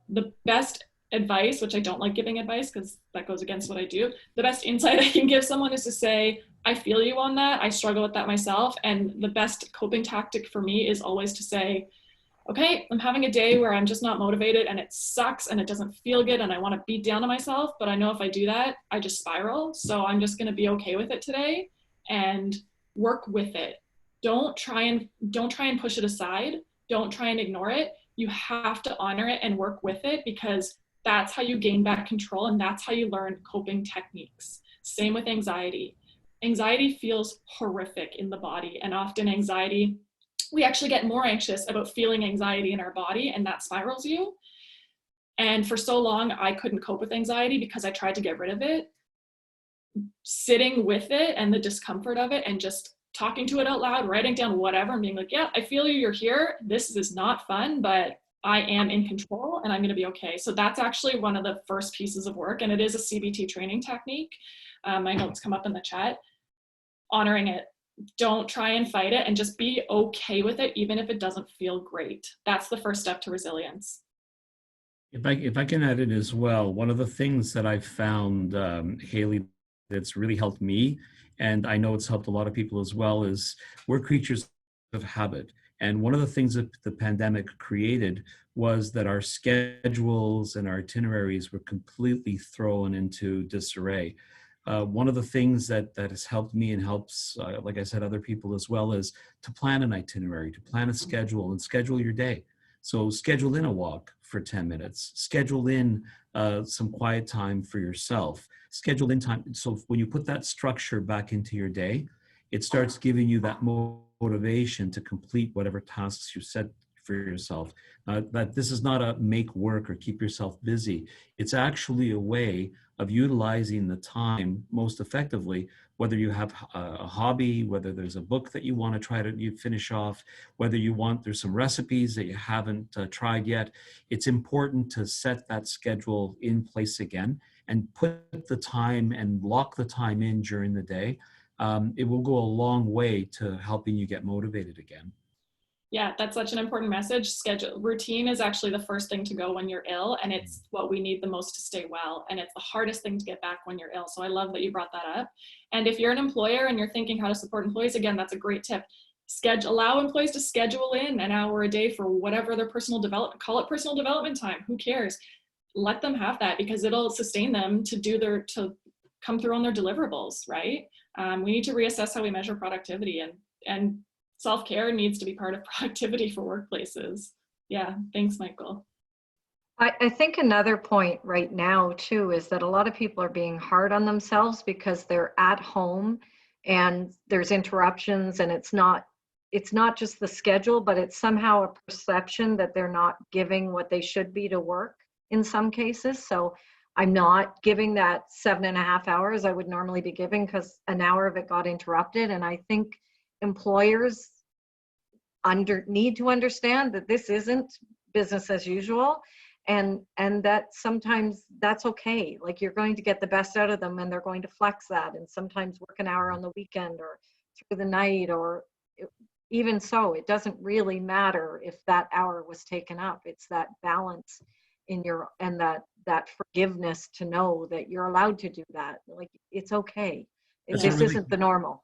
the best advice, which I don't like giving advice because that goes against what I do, the best insight I can give someone is to say, I feel you on that. I struggle with that myself. And the best coping tactic for me is always to say, okay, I'm having a day where I'm just not motivated, and it sucks, and it doesn't feel good, and I want to beat down on myself, but I know if I do that, I just spiral. So I'm just going to be okay with it today and work with it. Don't try and push it aside. Don't try and ignore it. You have to honor it and work with it, because that's how you gain back control, and that's how you learn coping techniques. Same with anxiety. Anxiety feels horrific in the body, and often we actually get more anxious about feeling anxiety in our body, and that spirals you. And for so long, I couldn't cope with anxiety because I tried to get rid of it. Sitting with it and the discomfort of it, and just talking to it out loud, writing down whatever, and being like, yeah, I feel you, you're here. This is not fun, but I am in control, and I'm going to be okay. So that's actually one of the first pieces of work, and it is a CBT training technique. My notes come up in the chat. Honoring it. Don't try and fight it, and just be okay with it, even if it doesn't feel great. That's the first step to resilience. If I can add in as well, one of the things that I've found, Hayley, that's really helped me, and I know it's helped a lot of people as well, is we're creatures of habit. And one of the things that the pandemic created was that our schedules and our itineraries were completely thrown into disarray. One of the things that has helped me and helps, like I said, other people as well, is to plan an itinerary, to plan a schedule and schedule your day. So schedule in a walk for 10 minutes, schedule in some quiet time for yourself, schedule in time. So when you put that structure back into your day, it starts giving you that motivation to complete whatever tasks you set for yourself. That this is not a make work or keep yourself busy. It's actually a way of utilizing the time most effectively, whether you have a hobby, whether there's a book that you want to try to finish off, whether there's some recipes that you haven't tried yet. It's important to set that schedule in place again and put the time and block the time in during the day. It will go a long way to helping you get motivated again. Yeah, that's such an important message. Routine is actually the first thing to go when you're ill, and it's what we need the most to stay well. And it's the hardest thing to get back when you're ill. So I love that you brought that up. And if you're an employer and you're thinking how to support employees, again, that's a great tip. Allow employees to schedule in an hour a day for whatever their personal development, call it personal development time, who cares? Let them have that, because it'll sustain them to come through on their deliverables, right? We need to reassess how we measure productivity, and self-care needs to be part of productivity for workplaces. Yeah, thanks, Michael. I think another point right now too is that a lot of people are being hard on themselves because they're at home and there's interruptions, and it's not just the schedule, but it's somehow a perception that they're not giving what they should be to work in some cases. So I'm not giving that 7.5 hours I would normally be giving because an hour of it got interrupted. And I think employers need to understand that this isn't business as usual, and that sometimes that's okay. Like, you're going to get the best out of them and they're going to flex that, and sometimes work an hour on the weekend or through the night, or even so, it doesn't really matter if that hour was taken up. It's that balance in your, and that forgiveness to know that you're allowed to do that. Like, it's okay. This isn't the normal.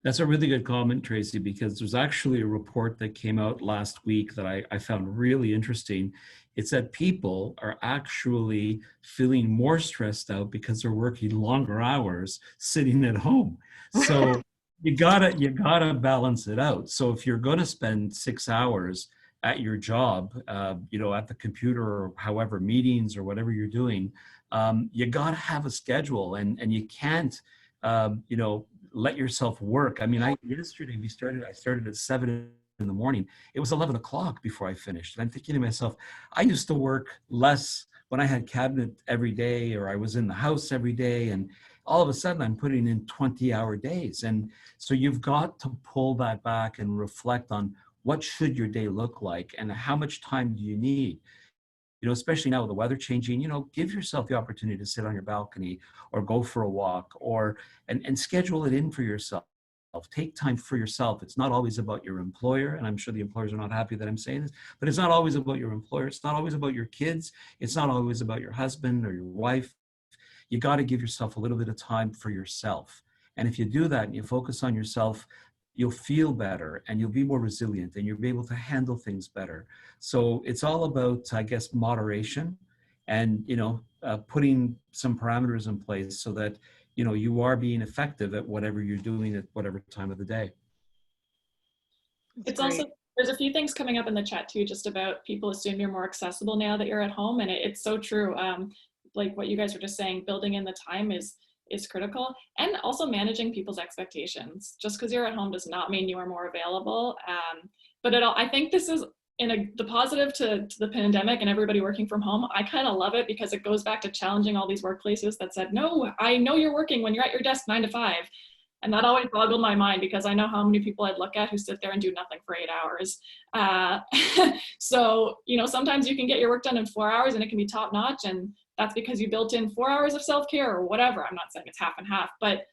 That's a really good comment, Tracy, because there's actually a report that came out last week that I found really interesting. It said people are actually feeling more stressed out because they're working longer hours sitting at home. So you gotta balance it out. So if you're going to spend 6 hours at your job, at the computer or however, meetings or whatever you're doing, you gotta have a schedule, and you can't, let yourself work. I mean, yesterday I started at 7 in the morning. It was 11 o'clock before I finished. And I'm thinking to myself, I used to work less when I had cabinet every day, or I was in the house every day. And all of a sudden I'm putting in 20-hour days. And so you've got to pull that back and reflect on what should your day look like and how much time do you need? Especially now with the weather changing, give yourself the opportunity to sit on your balcony or go for a walk, and schedule it in for yourself. Take time for yourself. It's not always about your employer, and I'm sure the employers are not happy that I'm saying this, but it's not always about your employer. It's not always about your kids. It's not always about your husband or your wife. You got to give yourself a little bit of time for yourself. And if you do that and you focus on yourself, you'll feel better and you'll be more resilient and you'll be able to handle things better. So it's all about, I guess, moderation and, putting some parameters in place so that, you are being effective at whatever you're doing at whatever time of the day. It's also, there's a few things coming up in the chat too, just about people assume you're more accessible now that you're at home. And it's so true. Like what you guys were just saying, building in the time is critical, and also managing people's expectations. Just because you're at home does not mean you are more available. But I think this is the positive to the pandemic and everybody working from home. I kind of love it because it goes back to challenging all these workplaces that said, no, I know you're working when you're at your desk 9 to 5. And that always boggled my mind because I know how many people I'd look at who sit there and do nothing for 8 hours. So, sometimes you can get your work done in 4 hours and it can be top notch. And that's because you built in 4 hours of self-care or whatever. I'm not saying it's half and half, but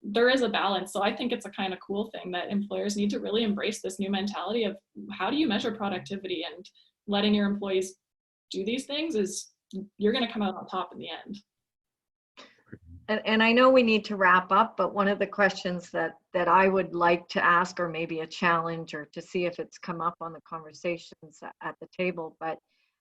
there is a balance. So I think it's a kind of cool thing that employers need to really embrace this new mentality of how do you measure productivity, and letting your employees do these things is you're going to come out on top in the end. And I know we need to wrap up, but one of the questions that I would like to ask, or maybe a challenge, or to see if it's come up on the conversations at the table, but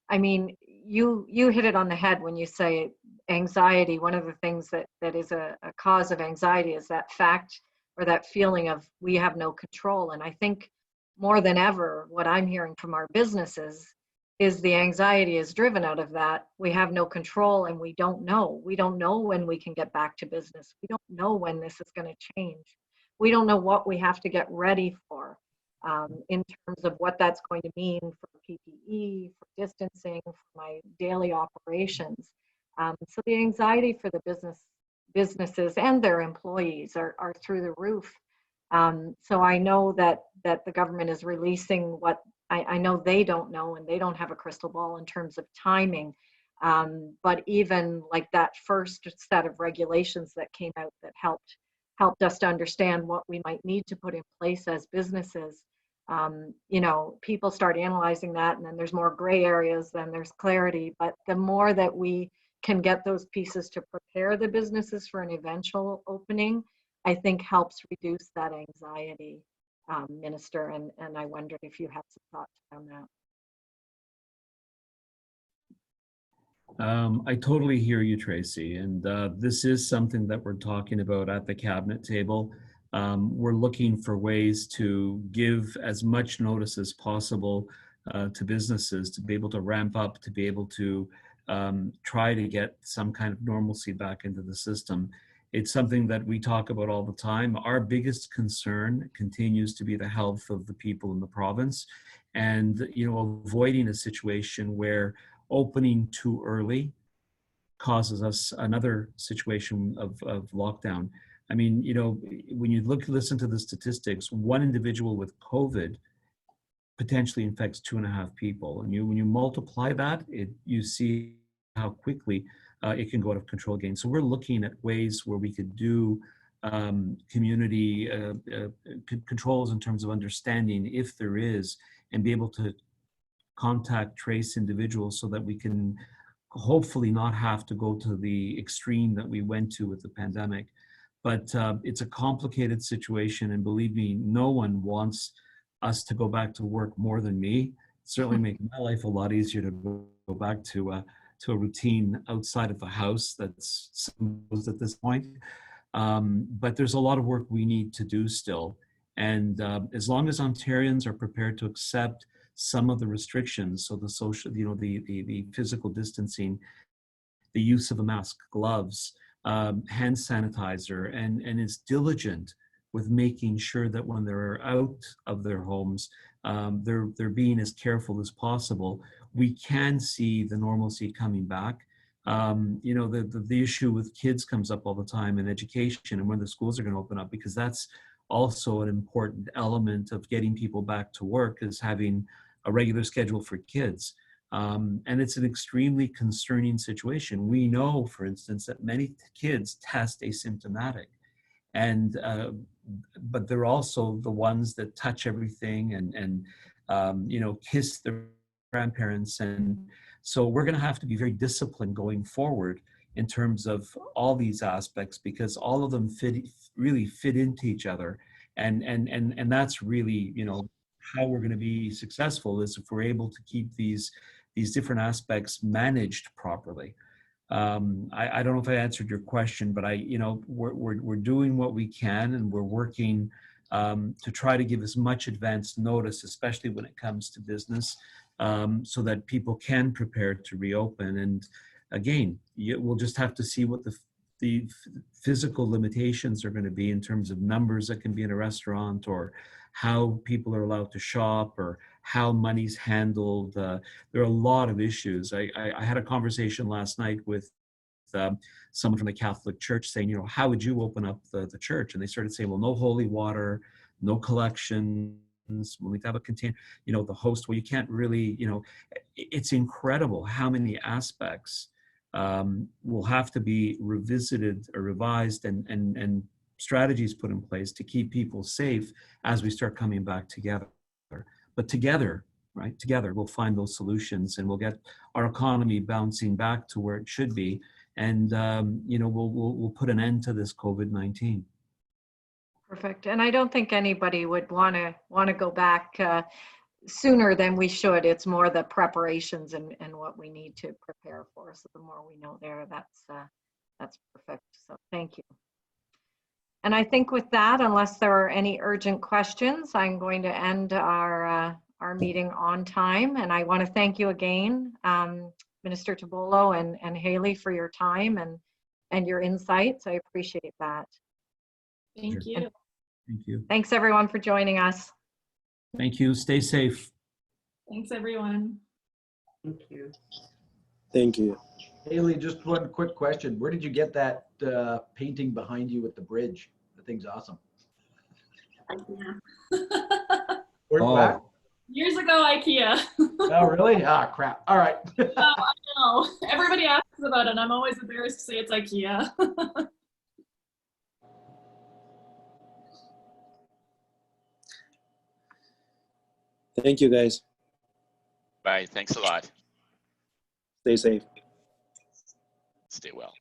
I mean, you hit it on the head when you say anxiety. One of the things that is a cause of anxiety is that fact, or that feeling of we have no control. And I think more than ever, what I'm hearing from our businesses is the anxiety is driven out of that. We have no control, and we don't know. We don't know when we can get back to business. We don't know when this is going to change. We don't know what we have to get ready for. In terms of what that's going to mean for PPE, for distancing, for my daily operations. So the anxiety for the businesses and their employees are through the roof. So I know that the government is releasing what I know they don't know, and they don't have a crystal ball in terms of timing. But even like that first set of regulations that came out that helped us to understand what we might need to put in place as businesses. People start analyzing that, and then there's more gray areas, then there's clarity. But the more that we can get those pieces to prepare the businesses for an eventual opening, I think helps reduce that anxiety, Minister. And I wondered if you had some thoughts on that. I totally hear you, Tracy, and this is something that we're talking about at the cabinet table. We're looking for ways to give as much notice as possible to businesses to be able to ramp up, to be able to try to get some kind of normalcy back into the system. It's something that we talk about all the time. Our biggest concern continues to be the health of the people in the province, and avoiding a situation where opening too early causes us another situation of lockdown. I mean, when you listen to the statistics, one individual with COVID potentially infects 2.5 people. And when you multiply that, you see how quickly it can go out of control again. So we're looking at ways where we could do community controls in terms of understanding if there is, and be able to contact trace individuals so that we can hopefully not have to go to the extreme that we went to with the pandemic. But it's a complicated situation, and believe me, no one wants us to go back to work more than me. Certainly make my life a lot easier to go back to a routine outside of the house that's supposed at this point. But there's a lot of work we need to do still. And as long as Ontarians are prepared to accept some of the restrictions, so the social, the physical distancing, the use of a mask, gloves, hand sanitizer, and is diligent with making sure that when they're out of their homes, they're being as careful as possible, we can see the normalcy coming back. The issue with kids comes up all the time in education and when the schools are going to open up, because that's also an important element of getting people back to work, is having a regular schedule for kids. And it's an extremely concerning situation. We know, for instance, that many kids test asymptomatic, and but they're also the ones that touch everything and kiss their grandparents. And so we're going to have to be very disciplined going forward in terms of all these aspects, because all of them really fit into each other. And that's really, how we're going to be successful, is if we're able to keep these different aspects managed properly. I don't know if I answered your question, but we're doing what we can, and we're working to try to give as much advance notice, especially when it comes to business, so that people can prepare to reopen. And again, we'll just have to see what the physical limitations are going to be in terms of numbers that can be in a restaurant, or how people are allowed to shop, or how money's handled. There are a lot of issues. I had a conversation last night with someone from the Catholic Church saying, how would you open up the church? And they started saying, well, no holy water, no collections, we'll need to have a container, the host, well, you can't really, it's incredible how many aspects will have to be revisited or revised, and strategies put in place to keep people safe as we start coming back together. But together, right, together we'll find those solutions, and we'll get our economy bouncing back to where it should be. And we'll put an end to this COVID-19. Perfect. And I don't think anybody would want to go back sooner than we should. It's more the preparations and what we need to prepare for. So the more we know there, that's perfect. So thank you. And I think with that, unless there are any urgent questions, I'm going to end our meeting on time. And I want to thank you again, Minister Tibollo and Hayley, for your time and your insights. I appreciate that. Thank you. Thank you. Thanks everyone for joining us. Thank you. Stay safe. Thanks, everyone. Thank you. Thank you. Hayley, just one quick question. Where did you get that painting behind you with the bridge? The thing's awesome. IKEA. Where, what? Years ago, IKEA. Oh, really? Ah, crap. All right. No, I know. Everybody asks about it, and I'm always embarrassed to say it's IKEA. Thank you, guys. Bye. Thanks a lot. Stay safe. Stay well.